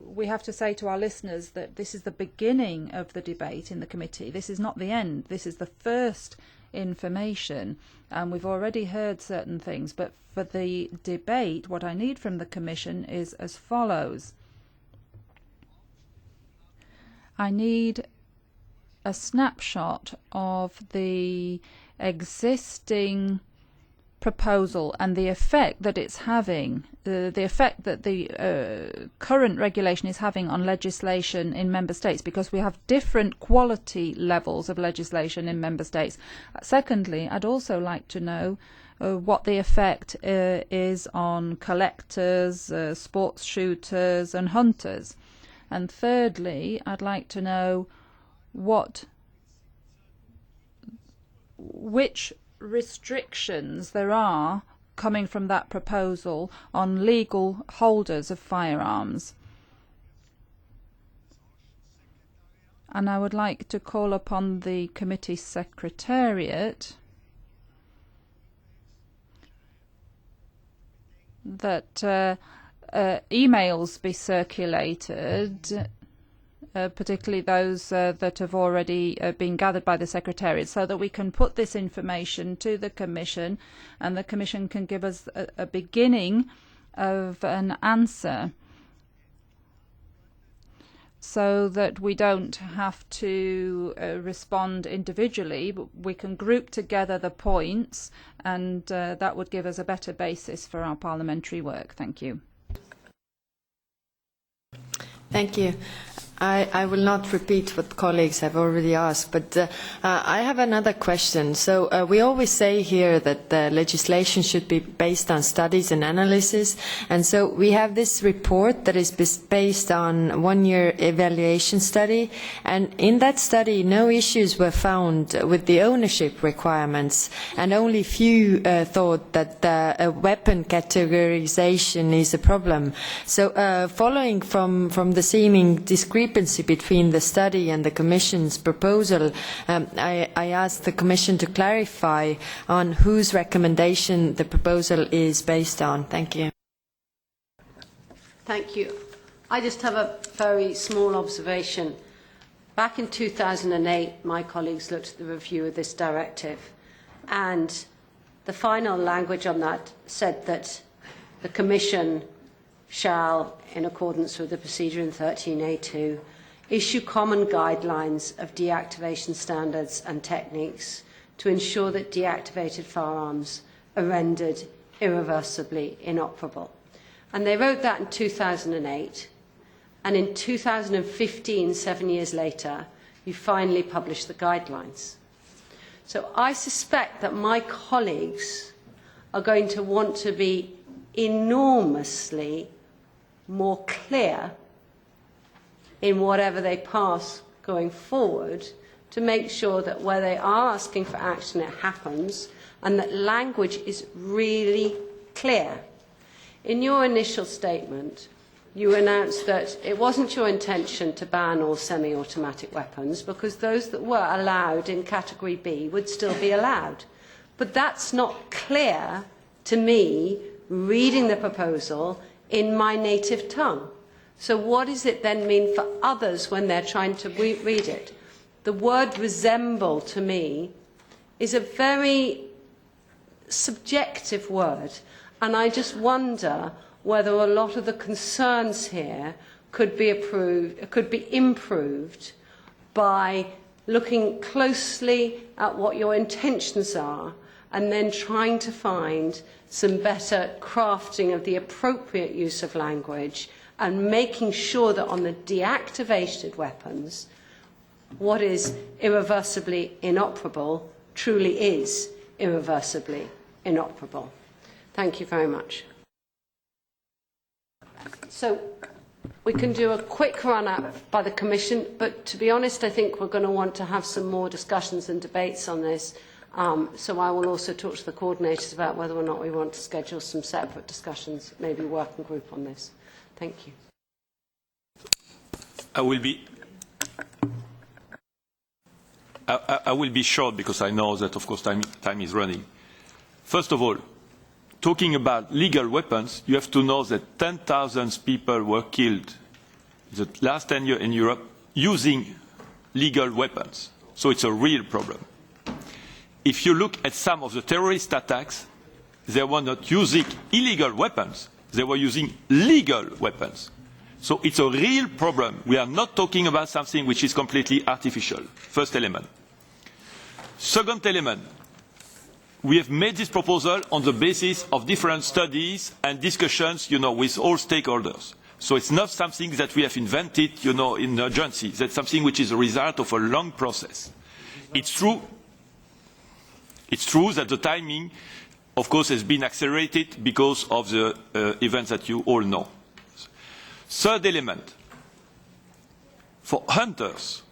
we have to say to our listeners that this is the beginning of the debate in the committee. This is not the end. This is the first information, and we've already heard certain things. But for the debate, what I need from the Commission is as follows. I need a snapshot of the existing proposal and the effect that it's having, the effect that the current regulation is having on legislation in member states, because we have different quality levels of legislation in member states. Secondly, I'd also like to know what the effect is on collectors, sports shooters and hunters. And thirdly, I'd like to know which restrictions there are coming from that proposal on legal holders of firearms. And I would like to call upon the committee secretariat that emails be circulated, particularly those that have already been gathered by the Secretariat, so that we can put this information to the Commission and the Commission can give us a beginning of an answer, so that we don't have to respond individually, but we can group together the points, and that would give us a better basis for our parliamentary work. Thank you. Thank you. I will not repeat what colleagues have already asked, but I have another question. So we always say here that the legislation should be based on studies and analysis, and so we have this report that is based on one-year evaluation study, and in that study no issues were found with the ownership requirements, and only few thought that a weapon categorization is a problem. So following from the seeming discrepancy between the study and the Commission's proposal, I asked the Commission to clarify on whose recommendation the proposal is based on. Thank you. Thank you. I just have a very small observation. Back in 2008, my colleagues looked at the review of this directive, and the final language on that said that the Commission shall, in accordance with the procedure in 13A2, issue common guidelines of deactivation standards and techniques to ensure that deactivated firearms are rendered irreversibly inoperable. And they wrote that in 2008, and in 2015, 7 years later, you finally published the guidelines. So I suspect that my colleagues are going to want to be enormously more clear in whatever they pass going forward, to make sure that where they are asking for action, it happens, and that language is really clear. In your initial statement, you announced that it wasn't your intention to ban all semi-automatic weapons, because those that were allowed in Category B would still be allowed. But that's not clear to me, reading the proposal in my native tongue. So what does it then mean for others when they're trying to read it? The word resemble, to me, is a very subjective word, and I just wonder whether a lot of the concerns here could be improved by looking closely at what your intentions are, and then trying to find some better crafting of the appropriate use of language, and making sure that on the deactivated weapons, what is irreversibly inoperable truly is irreversibly inoperable. Thank you very much. So we can do a quick run-up by the Commission, but to be honest, I think we're going to want to have some more discussions and debates on this. So I will also talk to the coordinators about whether or not we want to schedule some separate discussions, maybe a working group on this. Thank you. I will be short, because I know that, of course, time is running. First of all, talking about legal weapons, you have to know that 10,000 people were killed the last 10 years in Europe using legal weapons. So it's a real problem. If you look at some of the terrorist attacks, they were not using illegal weapons, they were using legal weapons. So it's a real problem. We are not talking about something which is completely artificial. First element. Second element, we have made this proposal on the basis of different studies and discussions, with all stakeholders. So it's not something that we have invented, in urgency. That's something which is a result of a long process. It's true that the timing, of course, has been accelerated because of the events that you all know. Third element. For hunters,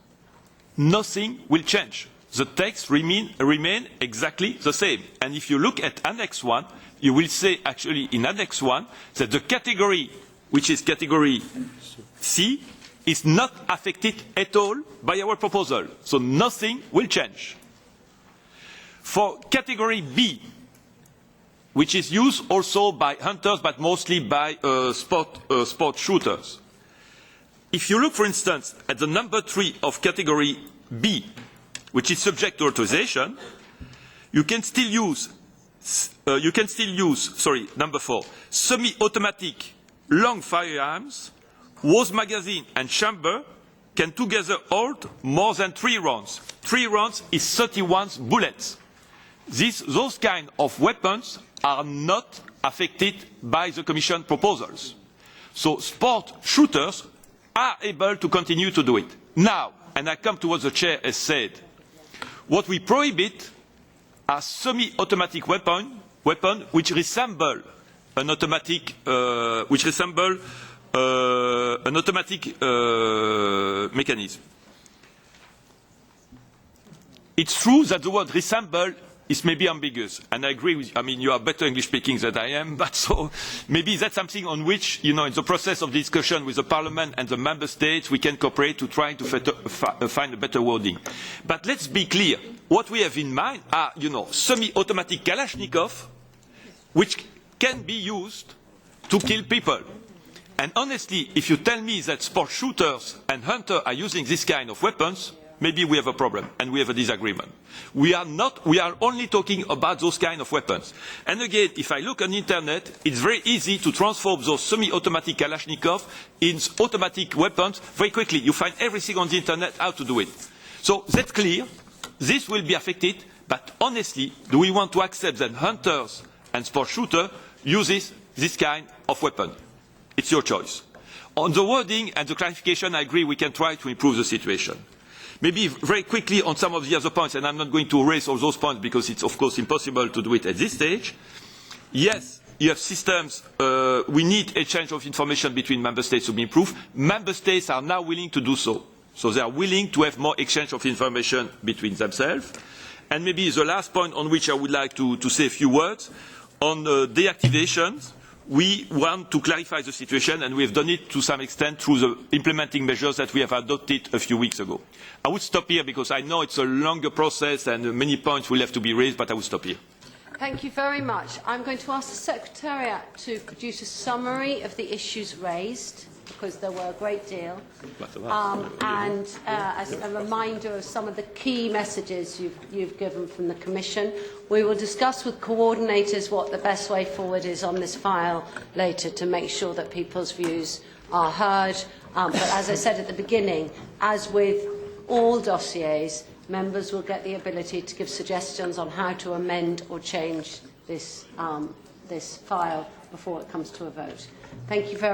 nothing will change. The text remain exactly the same. And if you look at Annex 1, you will see actually in Annex 1 that the category, which is category C, is not affected at all by our proposal. So nothing will change. For category B, which is used also by hunters but mostly by sport shooters. If you look, for instance, at the number 3 of category B, which is subject to authorization, you can still use, number 4, semi-automatic long firearms, whose magazine and chamber can together hold more than 3 rounds. 3 rounds is 31 bullets. Those kind of weapons are not affected by the Commission proposals. So sport shooters are able to continue to do it. Now, and I come to what the chair has said, what we prohibit are semi-automatic weapons which resemble an automatic mechanism. It's true that the word resemble is maybe ambiguous, and I agree with you. I mean, you are better English speaking than I am, but so maybe that's something on which, in the process of discussion with the Parliament and the Member States, we can cooperate to try to find a better wording. But let's be clear. What we have in mind are, semi-automatic Kalashnikov, which can be used to kill people. And honestly, if you tell me that sport shooters and hunters are using this kind of weapons, maybe we have a problem and we have a disagreement. We are only talking about those kind of weapons. And again, if I look on the internet, it's very easy to transform those semi-automatic Kalashnikov into automatic weapons very quickly. You find everything on the internet how to do it. So that's clear. This will be affected, but honestly, do we want to accept that hunters and sport shooters use this kind of weapon? It's your choice. On the wording and the clarification, I agree we can try to improve the situation. Maybe very quickly on some of the other points, and I'm not going to raise all those points because it's of course impossible to do it at this stage. Yes, you have systems, we need exchange of information between Member States to be improved. Member States are now willing to do so. So they are willing to have more exchange of information between themselves. And maybe the last point on which I would like to say a few words, on deactivations, we want to clarify the situation, and we have done it to some extent through the implementing measures that we have adopted a few weeks ago. I would stop here because I know it's a longer process and many points will have to be raised, but I will stop here. Thank you very much. I'm going to ask the Secretariat to produce a summary of the issues raised, because there were a great deal, and as a reminder of some of the key messages you've given from the Commission. We will discuss with coordinators what the best way forward is on this file later to make sure that people's views are heard. But as I said at the beginning, as with all dossiers, members will get the ability to give suggestions on how to amend or change this file before it comes to a vote. Thank you very much.